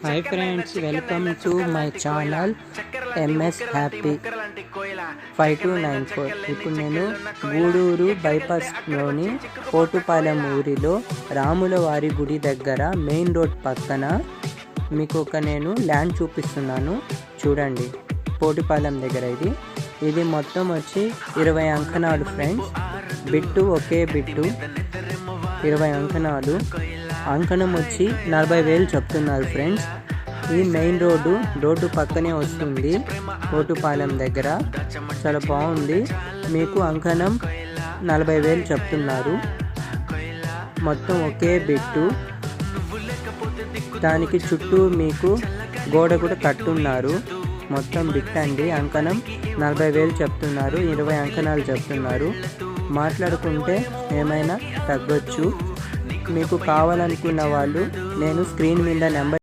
Hi friends, welcome to my channel MS happy 5294. ఇప్పుడు నేను గూడూరు బైపాస్లోని పోటుపాలెం ఊరిలో రాముల వారి గుడి దగ్గర మెయిన్ రోడ్ పక్కన మీకు నేను ల్యాండ్ చూపిస్తున్నాను. చూడండి, పోటుపాలెం దగ్గర ఇది మొత్తం వచ్చి 20 అంకణాలు ఫ్రెండ్స్. బిట్టు ఒకే బిట్టు 20 అంకణాలు. అంకణం వచ్చి 40,000 చెప్తున్నారు ఫ్రెండ్స్. ఈ మెయిన్ రోడ్డు పక్కనే వస్తుంది పోటుపాలెం దగ్గర. చాలా బాగుంది. మీకు అంకణం 40,000 చెప్తున్నారు. మొత్తం ఒకే బిట్టు. దానికి చుట్టూ మీకు గోడ కూడా కట్టున్నారు. మొత్తం బిట్ అండి. అంకణం 40,000 చెప్తున్నారు. 20 అంకణాలు చెప్తున్నారు. మాట్లాడుకుంటే ఏమైనా తగ్గొచ్చు. మీకు కావాలనుకున్న వాళ్ళు నేను స్క్రీన్ మీద నెంబర్